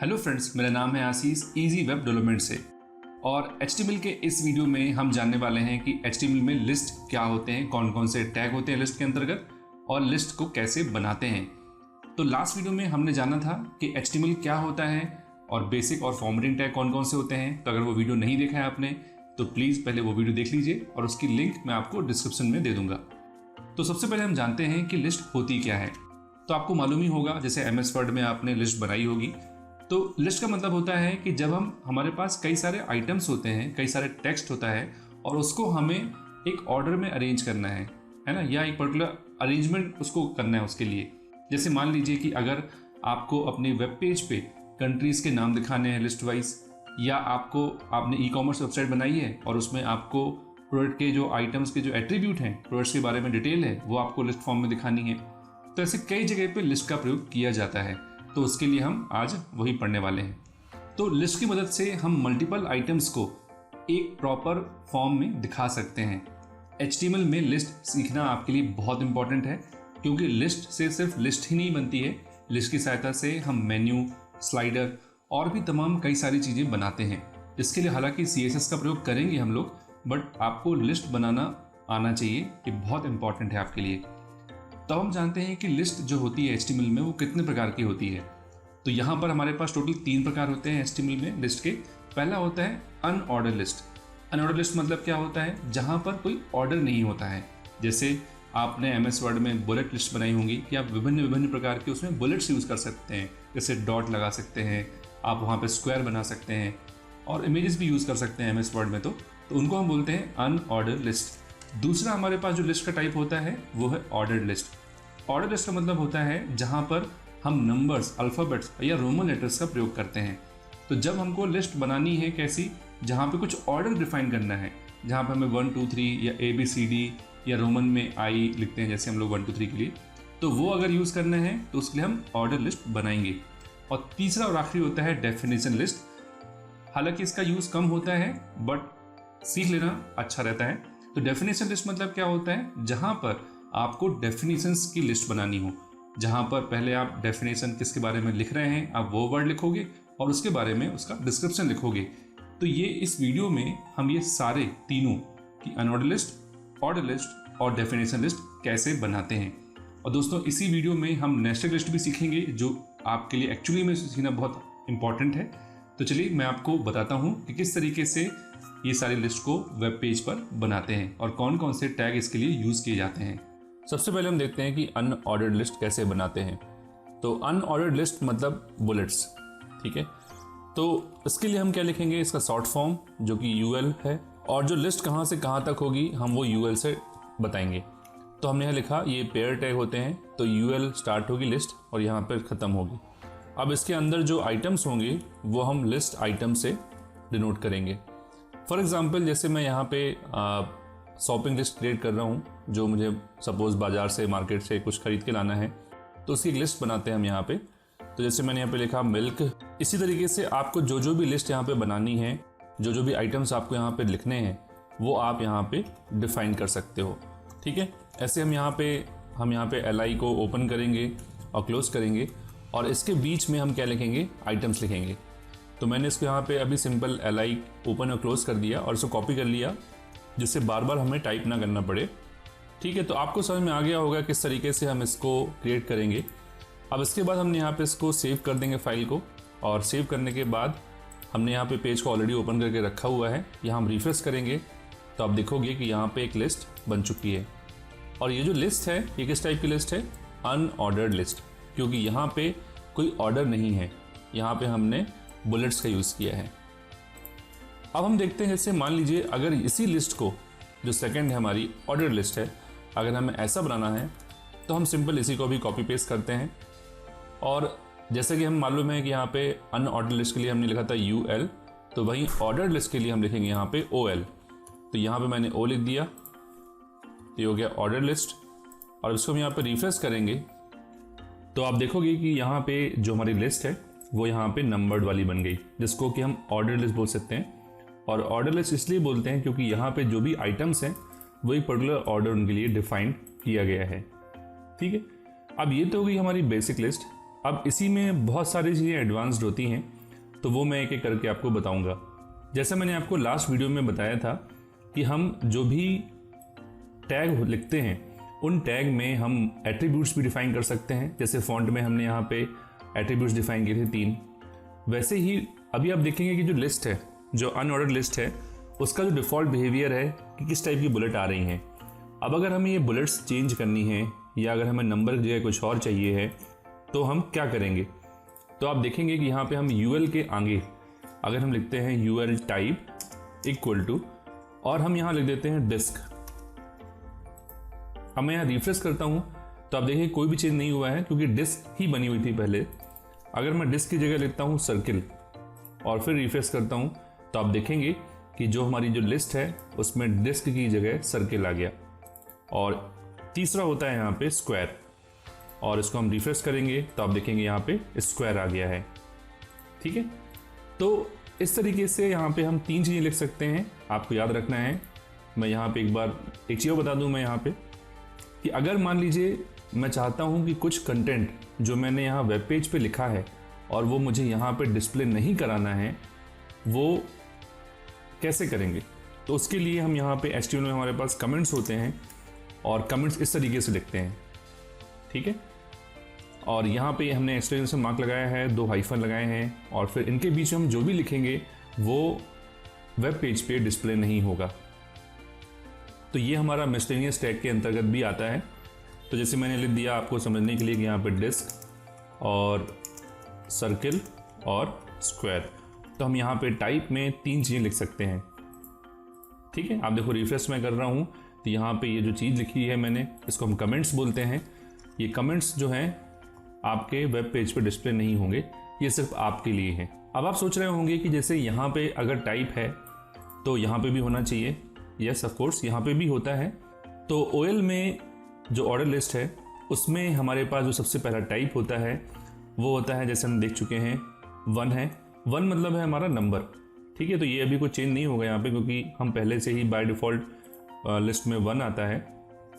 Hello friends, मेरा नाम है आशीष इजी वेब डेवलपमेंट से। और HTML के इस वीडियो में हम जानने वाले हैं कि HTML में लिस्ट क्या होते हैं, कौन कौन से टैग होते हैं लिस्ट के अंतर्गत और लिस्ट को कैसे बनाते हैं। तो लास्ट वीडियो में हमने जाना था कि HTML क्या होता है और बेसिक और फॉर्मेटिंग टैग कौन कौन से होते हैं। तो अगर वो वीडियो नहीं देखा है आपने तो प्लीज़ पहले वो वीडियो देख लीजिए और उसकी लिंक मैं आपको डिस्क्रिप्शन में दे दूंगा। तो सबसे पहले हम जानते हैं कि लिस्ट होती क्या है। तो आपको मालूम ही होगा, जैसे MS वर्ड में आपने लिस्ट बनाई होगी। तो लिस्ट का मतलब होता है कि जब हमारे पास कई सारे आइटम्स होते हैं, कई सारे टेक्स्ट होता है और उसको हमें एक ऑर्डर में अरेंज करना है ना, या एक पर्टिकुलर अरेंजमेंट उसको करना है उसके लिए। जैसे मान लीजिए कि अगर आपको अपने वेब पेज पे कंट्रीज़ के नाम दिखाने हैं लिस्ट वाइज, या आपने ई-कॉमर्स वेबसाइट बनाई है और उसमें आपको प्रोडक्ट के जो आइटम्स के जो एट्रीब्यूट हैं, प्रोडक्ट्स के बारे में डिटेल है, वो आपको लिस्ट फॉर्म में दिखानी है। तो ऐसे कई जगह पे लिस्ट का प्रयोग किया जाता है। तो उसके लिए हम आज वही पढ़ने वाले हैं। तो लिस्ट की मदद से हम मल्टीपल आइटम्स को एक प्रॉपर फॉर्म में दिखा सकते हैं। HTML में लिस्ट सीखना आपके लिए बहुत इंपॉर्टेंट है, क्योंकि लिस्ट से सिर्फ लिस्ट ही नहीं बनती है। लिस्ट की सहायता से हम मेन्यू, स्लाइडर और भी तमाम कई सारी चीज़ें बनाते हैं। इसके लिए हालांकि CSS का प्रयोग करेंगे हम लोग, बट आपको लिस्ट बनाना आना चाहिए, ये बहुत इंपॉर्टेंट है आपके लिए। तो हम जानते हैं कि लिस्ट जो होती है HTML में वो कितने प्रकार की होती है। तो यहाँ पर हमारे पास टोटल 3 प्रकार होते हैं HTML में लिस्ट के। पहला होता है अनऑर्डर लिस्ट। अनऑर्डर लिस्ट मतलब क्या होता है, जहाँ पर कोई ऑर्डर नहीं होता है। जैसे आपने MS वर्ड में बुलेट लिस्ट बनाई होंगी, या विभिन्न प्रकार के उसमें बुलेट्स यूज़ कर सकते हैं। जैसे डॉट लगा सकते हैं आप, वहाँ पर स्क्वायर बना सकते हैं और इमेजेस भी यूज़ कर सकते हैं MS वर्ड में। तो उनको हम बोलते हैं अनऑर्डर लिस्ट। दूसरा हमारे पास जो लिस्ट का टाइप होता है वो है ऑर्डर्ड लिस्ट। ऑर्डर लिस्ट का मतलब होता है जहाँ पर हम नंबर्स, अल्फ़ाबेट्स या रोमन लेटर्स का प्रयोग करते हैं। तो जब हमको लिस्ट बनानी है कैसी, जहाँ पे कुछ ऑर्डर डिफाइन करना है, जहाँ पे हमें 1 2 3 या ABCD या रोमन में I लिखते हैं, जैसे हम लोग 1 2 3 के लिए, तो वो अगर यूज़ करना है तो उसके लिए हम ऑर्डर लिस्ट बनाएंगे। और तीसरा और आखिरी होता है डेफिनेशन लिस्ट। हालांकि इसका यूज़ कम होता है बट सीख लेना अच्छा रहता है। तो डेफिनेशन लिस्ट मतलब क्या होता है, जहाँ पर आपको डेफिनेशंस की लिस्ट बनानी हो, जहाँ पर पहले आप डेफिनेशन किसके बारे में लिख रहे हैं, आप वो वर्ड लिखोगे और उसके बारे में उसका डिस्क्रिप्शन लिखोगे। तो ये इस वीडियो में हम ये सारे तीनों की अनऑर्डर लिस्ट, ऑर्डर लिस्ट और डेफिनेशन लिस्ट कैसे बनाते हैं। और दोस्तों, इसी वीडियो में हम नेस्टेड लिस्ट भी सीखेंगे, जो आपके लिए एक्चुअली में सीखना बहुत इंपॉर्टेंट है। तो चलिए मैं आपको बताता हूँ कि किस तरीके से ये सारी लिस्ट को वेब पेज पर बनाते हैं और कौन कौन से टैग इसके लिए यूज़ किए जाते हैं। सबसे पहले हम देखते हैं कि अनऑर्डर्ड लिस्ट कैसे बनाते हैं। तो अनऑर्डर्ड लिस्ट मतलब बुलेट्स, ठीक है। तो इसके लिए हम क्या लिखेंगे, इसका शॉर्ट फॉर्म जो कि UL है, और जो लिस्ट कहाँ से कहाँ तक होगी हम वो UL से बताएंगे। तो हमने यहाँ लिखा, ये पेयर टैग होते हैं, तो UL स्टार्ट होगी लिस्ट और यहाँ पर ख़त्म होगी। अब इसके अंदर जो आइटम्स होंगे वो हम लिस्ट आइटम से डिनोट करेंगे। फॉर एग्जाम्पल, जैसे मैं यहाँ पे शॉपिंग लिस्ट क्रिएट कर रहा हूँ, जो मुझे सपोज़ बाज़ार से, मार्केट से कुछ खरीद के लाना है, तो उसकी एक लिस्ट बनाते हैं हम यहाँ पे। तो जैसे मैंने यहाँ पे लिखा मिल्क। इसी तरीके से आपको जो भी लिस्ट यहाँ पे बनानी है, जो भी आइटम्स आपको यहाँ पे लिखने हैं, वो आप यहाँ पे डिफाइन कर सकते हो, ठीक है। ऐसे हम यहाँ पे LI को ओपन करेंगे और क्लोज करेंगे, और इसके बीच में हम क्या लिखेंगे, आइटम्स लिखेंगे। तो मैंने इसको यहाँ पे अभी सिंपल LI ओपन और क्लोज कर दिया और इसको कॉपी कर लिया, जिससे बार बार हमें टाइप ना करना पड़े, ठीक है। तो आपको समझ में आ गया होगा किस तरीके से हम इसको क्रिएट करेंगे। अब इसके बाद हमने यहाँ पे इसको सेव कर देंगे फाइल को, और सेव करने के बाद हमने यहाँ पे पेज को ऑलरेडी ओपन करके रखा हुआ है। यहाँ हम रिफ्रेश करेंगे तो आप देखोगे कि यहाँ पे एक लिस्ट बन चुकी है। और ये जो लिस्ट है ये किस टाइप की लिस्ट है, अनऑर्डर्ड लिस्ट, क्योंकि यहाँ पे कोई ऑर्डर नहीं है, यहाँ पे हमने बुलेट्स का यूज़ किया है। अब हम देखते हैं, जैसे मान लीजिए अगर इसी लिस्ट को, जो सेकंड है हमारी ऑर्डर लिस्ट है, अगर हमें ऐसा बनाना है तो हम सिंपल इसी को भी कॉपी पेस्ट करते हैं। और जैसे कि हम मालूम है कि यहाँ पे अनऑर्डर लिस्ट के लिए हमने लिखा था UL, तो वहीं ऑर्डर लिस्ट के लिए हम लिखेंगे यहाँ पे OL। तो यहाँ पे मैंने O लिख दिया, ये हो गया ऑर्डर लिस्ट। और इसको हम यहाँ पे रिफ्रेश करेंगे तो आप देखोगे कि यहाँ पे जो हमारी लिस्ट है वो यहाँ पे नंबर्ड वाली बन गई, जिसको कि हम ऑर्डर लिस्ट बोल सकते हैं। और ऑर्डर लिस्ट इसलिए बोलते हैं क्योंकि यहाँ पे जो भी आइटम्स हैं वो एक पर्टिकुलर ऑर्डर उनके लिए डिफाइन किया गया है, ठीक है। अब ये तो हो गई हमारी बेसिक लिस्ट। अब इसी में बहुत सारी चीज़ें एडवांस्ड होती हैं, तो वो मैं एक एक करके आपको बताऊंगा। जैसा मैंने आपको लास्ट वीडियो में बताया था कि हम जो भी टैग लिखते हैं उन टैग में हम एट्रीब्यूट्स भी डिफाइन कर सकते हैं। जैसे फॉन्ट में हमने यहाँ पे एट्रीब्यूट्स डिफाइन किए थे 3, वैसे ही अभी आप देखेंगे कि जो लिस्ट है, जो अनऑर्डर्ड लिस्ट है, उसका जो डिफ़ॉल्ट बिहेवियर है कि किस टाइप की बुलेट आ रही हैं। अब अगर हमें ये बुलेट्स चेंज करनी है या अगर हमें नंबर की जगह कुछ और चाहिए है तो हम क्या करेंगे। तो आप देखेंगे कि यहाँ पे हम यूएल के आगे अगर हम लिखते हैं यूएल टाइप इक्वल टू और हम यहाँ लिख देते हैं डिस्क। अब मैं यहाँ रिफ्रेश करता हूँ तो आप देखिए कोई भी चेंज नहीं हुआ है क्योंकि डिस्क ही बनी हुई थी पहले। अगर मैं डिस्क की जगह लिखता हूँ सर्किल और फिर रिफ्रेश करता हूँ तो आप देखेंगे कि जो हमारी जो लिस्ट है उसमें डिस्क की जगह सर्किल आ गया। और तीसरा होता है यहाँ पे स्क्वायर, और इसको हम रिफ्रेश करेंगे तो आप देखेंगे यहाँ पे स्क्वायर आ गया है। ठीक है, तो इस तरीके से यहाँ पे हम 3 चीज़ें लिख सकते हैं, आपको याद रखना है। मैं यहाँ पे एक बार एक चीज़ बता दूँ मैं यहाँ पे कि अगर मान लीजिए मैं चाहता हूँ कि कुछ कंटेंट जो मैंने यहाँ वेब पेज पे लिखा है और वो मुझे यहाँ पे डिस्प्ले नहीं कराना है, वो कैसे करेंगे। तो उसके लिए हम यहाँ पे HTML में हमारे पास कमेंट्स होते हैं और कमेंट्स इस तरीके से लिखते हैं। ठीक है, और यहाँ पे हमने एक्सक्लेमेशन मार्क लगाया है, 2 हाइफन लगाए हैं और फिर इनके बीच में हम जो भी लिखेंगे वो वेब पेज पे डिस्प्ले नहीं होगा। तो ये हमारा मिसलेनियस टैग के अंतर्गत भी आता है। तो जैसे मैंने लिख दिया आपको समझने के लिए कि यहाँ पे डिस्क और सर्किल और स्क्वायर, तो हम यहाँ पे टाइप में 3 चीज़ें लिख सकते हैं। ठीक है, आप देखो रिफ्रेश मैं कर रहा हूँ तो यहाँ पे ये जो चीज़ लिखी है मैंने, इसको हम कमेंट्स बोलते हैं। ये कमेंट्स जो हैं आपके वेब पेज पे डिस्प्ले नहीं होंगे, ये सिर्फ आपके लिए हैं। अब आप सोच रहे होंगे कि जैसे यहाँ पे अगर टाइप है तो यहाँ पे भी होना चाहिए। यस ऑफ कोर्स, यहाँ पे भी होता है। तो OL में जो ऑर्डर लिस्ट है उसमें हमारे पास जो सबसे पहला टाइप होता है वो होता है, जैसे हम देख चुके हैं, 1 है। 1 मतलब है हमारा नंबर। ठीक है, तो ये अभी कोई चेंज नहीं होगा यहाँ पे क्योंकि हम पहले से ही बाय डिफ़ॉल्ट लिस्ट में 1 आता है।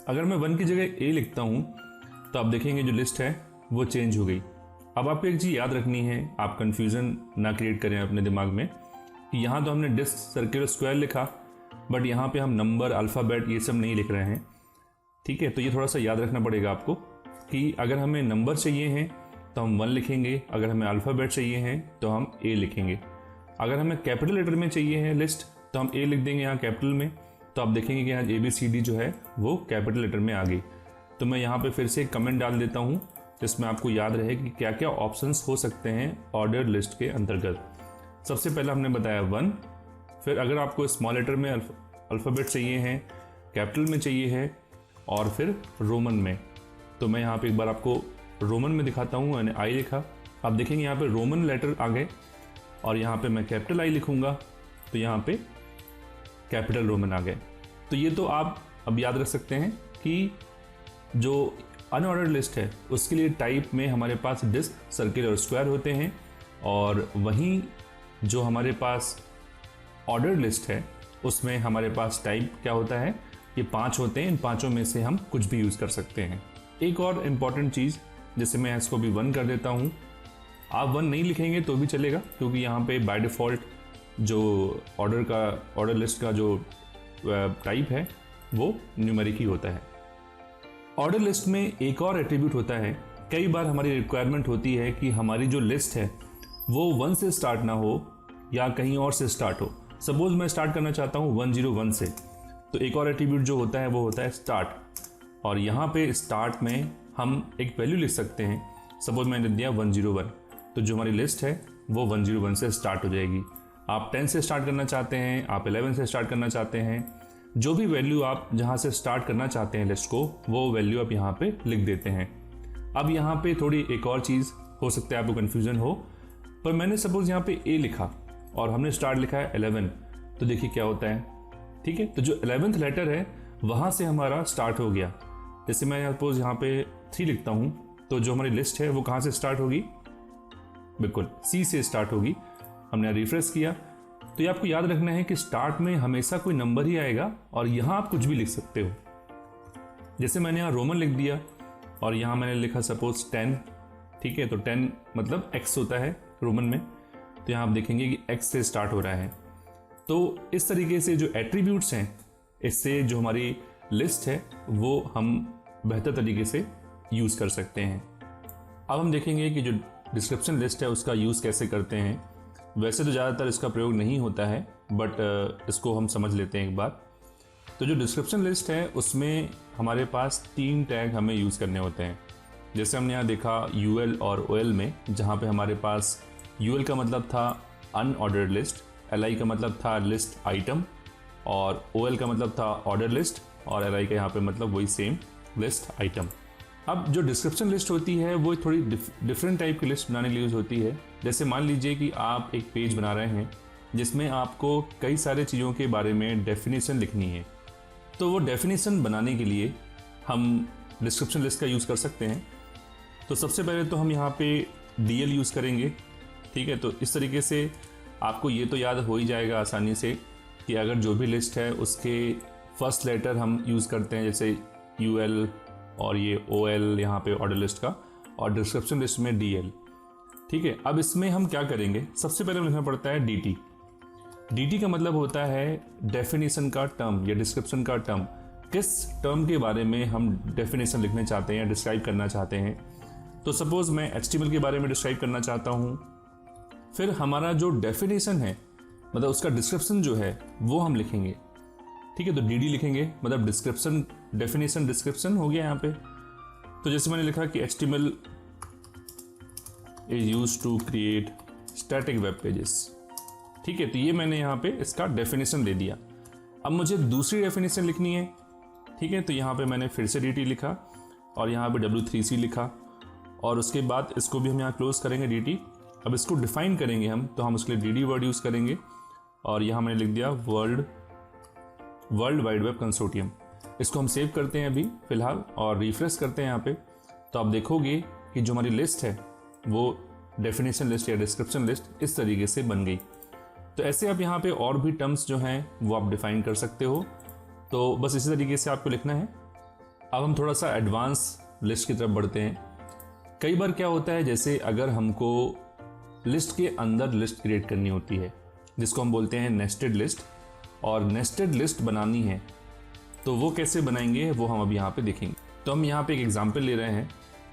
अगर मैं 1 की जगह A लिखता हूँ तो आप देखेंगे जो लिस्ट है वो चेंज हो गई। अब आपको एक चीज़ याद रखनी है, आप कन्फ्यूज़न ना क्रिएट करें अपने दिमाग में कि यहाँ तो हमने डिस्क सर्किल स्क्वायर लिखा बट यहाँ पे हम नंबर अल्फ़ाबेट ये सब नहीं लिख रहे हैं। ठीक है, तो ये थोड़ा सा याद रखना पड़ेगा आपको कि अगर हमें नंबर चाहिए हैं तो हम 1 लिखेंगे, अगर हमें अल्फ़ाबेट चाहिए हैं तो हम A लिखेंगे, अगर हमें कैपिटल लेटर में चाहिए है लिस्ट तो हम A लिख देंगे यहाँ कैपिटल में। तो आप देखेंगे कि यहाँ ABCD जो है वो कैपिटल लेटर में आ गई। तो मैं यहाँ पे फिर से एक कमेंट डाल देता हूँ जिसमें आपको याद रहे कि क्या क्या ऑप्शंस हो सकते हैं ऑर्डर लिस्ट के अंतर्गत। सबसे पहले हमने बताया 1, फिर अगर आपको स्मॉल लेटर में अल्फ़ाबेट चाहिए हैं, कैपिटल में चाहिए है और फिर रोमन में। तो मैं यहाँ पे एक बार आपको रोमन में दिखाता हूँ, मैंने I लिखा। आप देखेंगे यहाँ पे रोमन लेटर आ गए और यहाँ पे मैं कैपिटल I लिखूँगा तो यहाँ पे कैपिटल रोमन आ गए। तो ये तो आप अब याद रख सकते हैं कि जो अनऑर्डर्ड लिस्ट है उसके लिए टाइप में हमारे पास डिस्क, सर्किल और स्क्वायर होते हैं, और वहीं जो हमारे पास ऑर्डर्ड लिस्ट है उसमें हमारे पास टाइप क्या होता है, ये 5 होते हैं। इन 5 में से हम कुछ भी यूज़ कर सकते हैं। एक और इम्पॉर्टेंट चीज़, जैसे मैं इसको भी 1 कर देता हूँ, आप 1 नहीं लिखेंगे तो भी चलेगा क्योंकि यहाँ पे बाय डिफ़ॉल्ट जो ऑर्डर लिस्ट का जो टाइप है वो न्यूमेरिक ही होता है। ऑर्डर लिस्ट में एक और एट्रीब्यूट होता है, कई बार हमारी रिक्वायरमेंट होती है कि हमारी जो लिस्ट है वो 1 से स्टार्ट ना हो या कहीं और से स्टार्ट हो। सपोज मैं स्टार्ट करना चाहता हूँ 101 से, तो एक और एट्रीब्यूट जो होता है वो होता है स्टार्ट। और यहाँ पे स्टार्ट में हम एक वैल्यू लिख सकते हैं। सपोज मैंने दिया 101, तो जो हमारी लिस्ट है वो 101 से स्टार्ट हो जाएगी। आप 10 से स्टार्ट करना चाहते हैं, आप 11 से स्टार्ट करना चाहते हैं, जो भी वैल्यू आप जहाँ से स्टार्ट करना चाहते हैं लिस्ट को, वो वैल्यू आप यहाँ पे लिख देते हैं। अब यहाँ पे थोड़ी एक और चीज़ हो सकता है आपको कन्फ्यूज़न हो, पर मैंने सपोज यहाँ पे A लिखा और हमने स्टार्ट लिखा है 11, तो देखिए क्या होता है। ठीक है, तो जो 11th लेटर है वहाँ से हमारा स्टार्ट हो गया। जैसे मैं सपोज यहाँ पे 3 लिखता हूँ तो जो हमारी लिस्ट है वो कहाँ से स्टार्ट होगी, बिल्कुल C से स्टार्ट होगी। हमने रिफ्रेश किया तो ये आपको याद रखना है कि स्टार्ट में हमेशा कोई नंबर ही आएगा और यहाँ आप कुछ भी लिख सकते हो। जैसे मैंने यहाँ रोमन लिख दिया और यहाँ मैंने लिखा सपोज 10, ठीक है, तो 10 मतलब x होता है रोमन में, तो यहाँ आप देखेंगे कि x से स्टार्ट हो रहा है। तो इस तरीके से जो एट्रीब्यूट्स हैं, इससे जो हमारी लिस्ट है वो हम बेहतर तरीके से यूज़ कर सकते हैं। अब हम देखेंगे कि जो डिस्क्रिप्शन लिस्ट है उसका यूज़ कैसे करते हैं। वैसे तो ज़्यादातर इसका प्रयोग नहीं होता है, बट इसको हम समझ लेते हैं एक बार। तो जो डिस्क्रिप्शन लिस्ट है उसमें हमारे पास 3 टैग हमें यूज़ करने होते हैं। जैसे हमने यहाँ देखा UL और OL में, जहाँ पे हमारे पास UL का मतलब था अनऑर्डर्ड लिस्ट, LI का मतलब था लिस्ट आइटम, और OL का मतलब था ऑर्डर लिस्ट, और LI का यहाँ पे मतलब वही सेम लिस्ट आइटम। अब जो डिस्क्रिप्शन लिस्ट होती है वो थोड़ी डिफरेंट टाइप की लिस्ट बनाने के लिए यूज़ होती है। जैसे मान लीजिए कि आप एक पेज बना रहे हैं जिसमें आपको कई सारे चीज़ों के बारे में डेफिनेशन लिखनी है, तो वो डेफिनेशन बनाने के लिए हम डिस्क्रिप्शन लिस्ट का यूज़ कर सकते हैं। तो सबसे पहले तो हम यहाँ पे DL यूज़ करेंगे, ठीक है। तो इस तरीके से आपको ये तो याद हो ही जाएगा आसानी से कि अगर जो भी लिस्ट है उसके फर्स्ट लेटर हम यूज़ करते हैं, जैसे UL और ये OL यहाँ पे ऑर्डर लिस्ट का, और डिस्क्रिप्शन लिस्ट में DL, ठीक है। अब इसमें हम क्या करेंगे, सबसे पहले लिखना पड़ता है DT। DT का मतलब होता है डेफिनेशन का टर्म या डिस्क्रिप्शन का टर्म। किस टर्म के बारे में हम डेफिनेशन लिखना चाहते हैं या डिस्क्राइब करना चाहते हैं। तो सपोज मैं HTML के बारे में डिस्क्राइब करना चाहता हूँ, फिर हमारा जो डेफिनेशन है मतलब उसका डिस्क्रिप्शन जो है वो हम लिखेंगे, ठीक है। तो DD लिखेंगे, मतलब डिस्क्रिप्शन डेफिनेशन डिस्क्रिप्शन हो गया यहाँ पे। तो जैसे मैंने लिखा कि HTML is used to create static web pages, ठीक है। तो ये मैंने यहाँ पे इसका डेफिनेशन दे दिया। अब मुझे दूसरी डेफिनेशन लिखनी है, ठीक है। तो यहाँ पे मैंने फिर से DT लिखा और यहाँ पे W3C लिखा, और उसके बाद इसको भी हम यहाँ क्लोज करेंगे DT। अब इसको डिफाइन करेंगे हम, तो हम उसके लिए DD वर्ड यूज़ करेंगे, और यहाँ मैंने लिख दिया वर्ल्ड वाइड वेब कंसोर्टियम। इसको हम सेव करते हैं अभी फ़िलहाल और रिफ्रेश करते हैं यहाँ पे। तो आप देखोगे कि जो हमारी लिस्ट है वो डेफिनेशन लिस्ट या डिस्क्रिप्शन लिस्ट इस तरीके से बन गई। तो ऐसे आप यहाँ पे और भी टर्म्स जो हैं वो आप डिफाइन कर सकते हो। तो बस इसी तरीके से आपको लिखना है। अब हम थोड़ा सा एडवांस लिस्ट की तरफ बढ़ते हैं। कई बार क्या होता है, जैसे अगर हमको लिस्ट के अंदर लिस्ट क्रिएट करनी होती है, जिसको हम बोलते हैं नेस्टेड लिस्ट, और नेस्टेड लिस्ट बनानी है, तो वो कैसे बनाएंगे वो हम अब यहाँ पे देखेंगे। तो हम यहाँ पे एक एग्जांपल ले रहे हैं।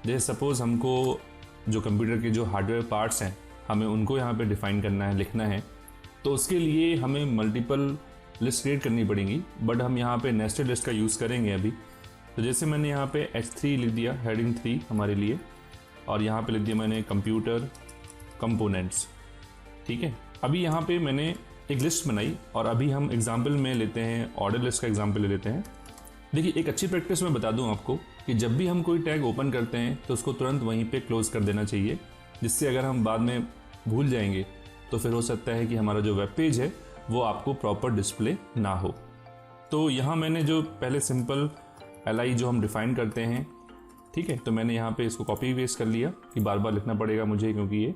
जैसे सपोज़ हमको जो कंप्यूटर के जो हार्डवेयर पार्ट्स हैं हमें उनको यहाँ पे डिफ़ाइन करना है, लिखना है। तो उसके लिए हमें मल्टीपल लिस्ट क्रिएट करनी पड़ेंगी, बट हम यहाँ पे नेस्टेड लिस्ट का यूज़ करेंगे अभी। तो जैसे मैंने यहाँ पे H3 लिख दिया, हेडिंग 3 हमारे लिए, और यहाँ पे लिख दिया मैंने कंप्यूटर कंपोनेंट्स, ठीक है। अभी यहाँ पे मैंने एक लिस्ट बनाई, और अभी हम एग्जाम्पल में लेते हैं ऑर्डर लिस्ट का एग्जाम्पल ले लेते हैं। देखिए, एक अच्छी प्रैक्टिस मैं बता दूं आपको कि जब भी हम कोई टैग ओपन करते हैं तो उसको तुरंत वहीं पे क्लोज कर देना चाहिए, जिससे अगर हम बाद में भूल जाएंगे तो फिर हो सकता है कि हमारा जो वेब पेज है वो आपको प्रॉपर डिस्प्ले ना हो। तो यहाँ मैंने जो पहले सिंपल LI जो हम डिफ़ाइन करते हैं, ठीक है, तो मैंने यहाँ पे इसको कॉपी पेस्ट कर लिया कि बार बार लिखना पड़ेगा मुझे क्योंकि ये,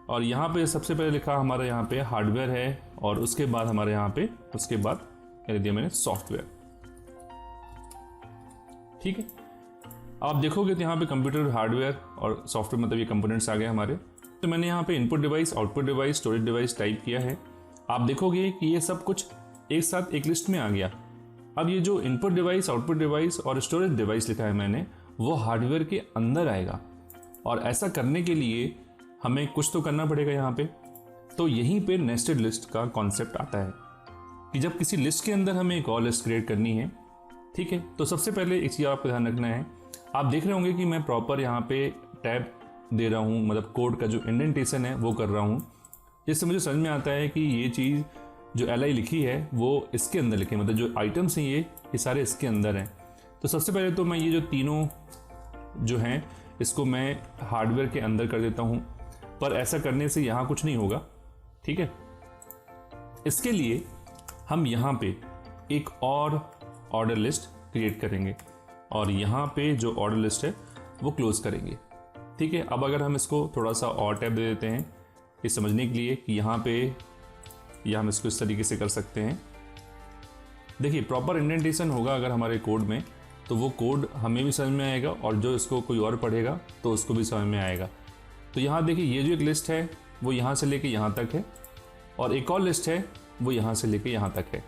और यहाँ पे सबसे पहले लिखा हमारा यहाँ पे हार्डवेयर है, और उसके बाद हमारे यहाँ पे उसके बाद कह दिया मैंने सॉफ्टवेयर, ठीक है। आप देखोगे तो यहाँ पे कंप्यूटर हार्डवेयर और सॉफ्टवेयर मतलब ये कंपोनेंट्स आ गए हमारे। तो मैंने यहाँ पे input device, output device, storage device type किया है। आप देखोगे कि ये सब कुछ एक साथ एक लिस्ट में आ गया। अब ये जो इनपुट डिवाइस, आउटपुट डिवाइस और स्टोरेज डिवाइस लिखा है मैंने, वो हार्डवेयर के अंदर आएगा, और ऐसा करने के लिए हमें कुछ तो करना पड़ेगा यहाँ पे। तो यहीं पे नेस्टेड लिस्ट का कॉन्सेप्ट आता है कि जब किसी लिस्ट के अंदर हमें एक और लिस्ट क्रिएट करनी है, ठीक है। तो सबसे पहले एक चीज़ आपको ध्यान रखना है, आप देख रहे होंगे कि मैं प्रॉपर यहाँ पे टैब दे रहा हूँ, मतलब कोड का जो इंडेंटेशन है वो कर रहा हूँ, जिससे मुझे समझ में आता है कि ये चीज़ जो LI लिखी है वो इसके अंदर लिखी है, मतलब जो आइटम्स हैं ये सारे इसके अंदर हैं। तो सबसे पहले तो मैं ये जो तीनों जो हैं इसको मैं हार्डवेयर के अंदर कर देता हूँ, पर ऐसा करने से यहाँ कुछ नहीं होगा, ठीक है। इसके लिए हम यहाँ पे एक और ऑर्डर लिस्ट क्रिएट करेंगे, और यहाँ पे जो ऑर्डर लिस्ट है वो क्लोज करेंगे, ठीक है। अब अगर हम इसको थोड़ा सा और टैब दे देते हैं ये समझने के लिए कि यहाँ पे या हम इसको इस तरीके से कर सकते हैं। देखिए, प्रॉपर इंडेंटेशन होगा अगर हमारे कोड में, तो वो कोड हमें भी समझ में आएगा, और जो इसको कोई और पढ़ेगा तो उसको भी समझ में आएगा। तो यहाँ देखिए ये जो एक लिस्ट है वो यहाँ से लेके यहाँ तक है और एक और लिस्ट है वो यहाँ से लेके यहाँ तक है।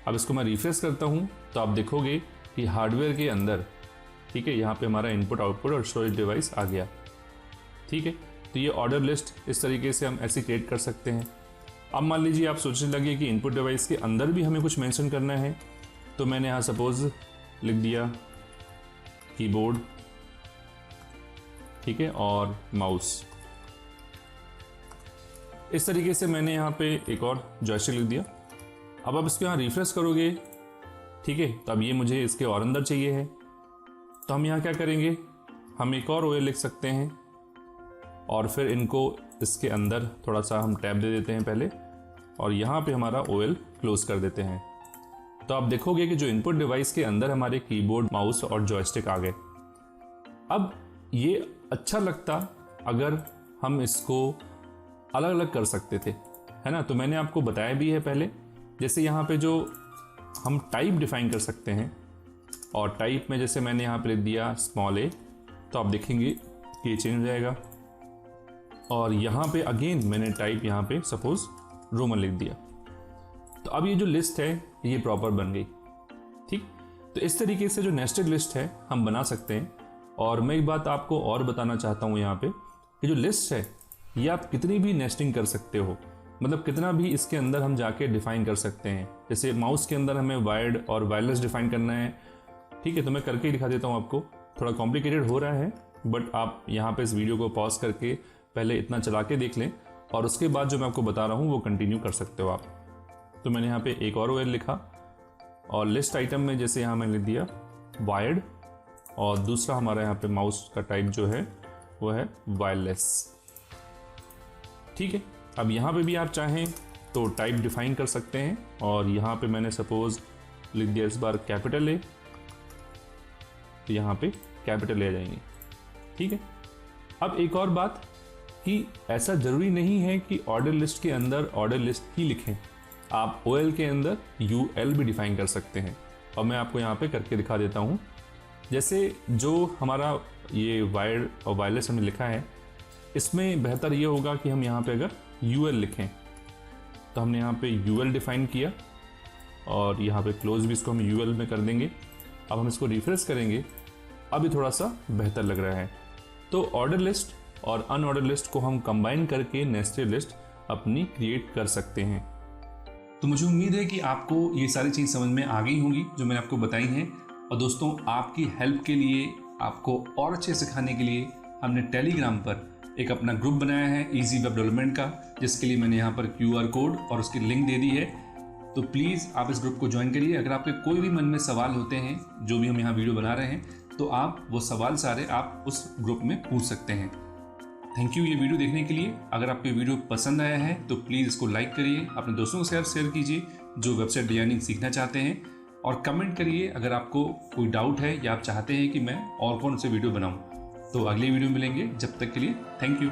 अब इसको मैं रिफ्रेश करता हूँ तो आप देखोगे कि हार्डवेयर के अंदर, ठीक है, यहाँ पे हमारा इनपुट आउटपुट और स्टोरेज डिवाइस आ गया। ठीक है, तो ये ऑर्डर लिस्ट इस तरीके से हम ऐसे क्रिएट कर सकते हैं। अब मान लीजिए आप सोचने लगे कि इनपुट डिवाइस के अंदर भी हमें कुछ मेंशन करना है, तो मैंने यहाँ सपोज लिख दिया कीबोर्ड, ठीक है, और माउस। इस तरीके से मैंने यहाँ पे एक और जॉयस्टिक लिख दिया। अब आप इसको यहाँ रिफ्रेश करोगे, ठीक है, तो अब ये मुझे इसके और अंदर चाहिए है, तो हम यहाँ क्या करेंगे, हम एक और ओएल लिख सकते हैं और फिर इनको इसके अंदर थोड़ा सा हम टैब दे देते हैं पहले और यहाँ पे हमारा ओएल क्लोज कर देते हैं। तो आप देखोगे कि जो इनपुट डिवाइस के अंदर हमारे कीबोर्ड, माउस और जॉयस्टिक आ गए। अब ये अच्छा लगता अगर हम इसको अलग अलग कर सकते थे, है ना। तो मैंने आपको बताया भी है पहले, जैसे यहाँ पे जो हम टाइप डिफाइन कर सकते हैं और टाइप में जैसे मैंने यहाँ पे लिख दिया स्मॉल ए, तो आप देखेंगे कि ये चेंज हो जाएगा। और यहाँ पे अगेन मैंने टाइप यहाँ पे सपोज रोमन लिख दिया, तो अब ये जो लिस्ट है ये प्रॉपर बन गई। ठीक, तो इस तरीके से जो नेस्टेड लिस्ट है हम बना सकते हैं। और मैं एक बात आपको और बताना चाहता हूँ यहाँ पे कि जो लिस्ट है ये आप कितनी भी नेस्टिंग कर सकते हो, मतलब कितना भी इसके अंदर हम जाके डिफाइन कर सकते हैं। जैसे माउस के अंदर हमें वायर्ड और वायरलेस डिफाइन करना है, ठीक है, तो मैं करके दिखा देता हूँ आपको। थोड़ा कॉम्प्लिकेटेड हो रहा है बट आप यहाँ पे इस वीडियो को पॉज करके पहले इतना चला के देख लें और उसके बाद जो मैं आपको बता रहा हूँ वो कंटिन्यू कर सकते हो आप। तो मैंने यहाँ पे एक और ओएल लिखा और लिस्ट आइटम में जैसे यहाँ मैंने लिख दिया वायर्ड और दूसरा हमारा यहाँ पे माउस का टाइप जो है वो है वायरलेस। ठीक है, अब यहाँ पे भी आप चाहें तो टाइप डिफाइन कर सकते हैं और यहाँ पे मैंने सपोज लिख दिया इस बार कैपिटल ए, तो यहाँ पे कैपिटल ए आ जाएंगे। ठीक है, अब एक और बात कि ऐसा जरूरी नहीं है कि ऑर्डर लिस्ट के अंदर ऑर्डर लिस्ट ही लिखें, आप ओएल के अंदर यूएल भी डिफाइन कर सकते हैं और मैं आपको यहाँ पे करके दिखा देता हूँ। जैसे जो हमारा ये वायर्ड और वायरलेस हमने लिखा है, इसमें बेहतर ये होगा कि हम यहाँ पे अगर यूएल लिखें, तो हमने यहाँ पे यूएल डिफाइन किया और यहाँ पे क्लोज भी इसको हम यूएल में कर देंगे। अब हम इसको रिफ्रेश करेंगे, अभी थोड़ा सा बेहतर लग रहा है। तो ऑर्डर लिस्ट और अनऑर्डर लिस्ट को हम कंबाइन करके नेस्टेड लिस्ट अपनी क्रिएट कर सकते हैं। तो मुझे उम्मीद है कि आपको ये सारी चीज़ समझ में आ गई होंगी जो मैंने आपको बताई हैं। और दोस्तों, आपकी हेल्प के लिए, आपको और अच्छे सिखाने के लिए हमने टेलीग्राम पर एक अपना ग्रुप बनाया है इजी वेब डेवलपमेंट का, जिसके लिए मैंने यहाँ पर QR कोड और उसकी लिंक दे दी है। तो प्लीज़ आप इस ग्रुप को ज्वाइन करिए। अगर आपके कोई भी मन में सवाल होते हैं जो भी हम यहाँ वीडियो बना रहे हैं, तो आप वो सवाल सारे आप उस ग्रुप में पूछ सकते हैं। थैंक यू ये वीडियो देखने के लिए। अगर आपको वीडियो पसंद आया है तो प्लीज़ इसको लाइक करिए, अपने दोस्तों के साथ शेयर कीजिए जो वेबसाइट डिजाइनिंग सीखना चाहते हैं, और कमेंट करिए अगर आपको कोई डाउट है या आप चाहते हैं कि मैं और कौन से वीडियो बनाऊं। तो अगली वीडियो मिलेंगे, जब तक के लिए थैंक यू।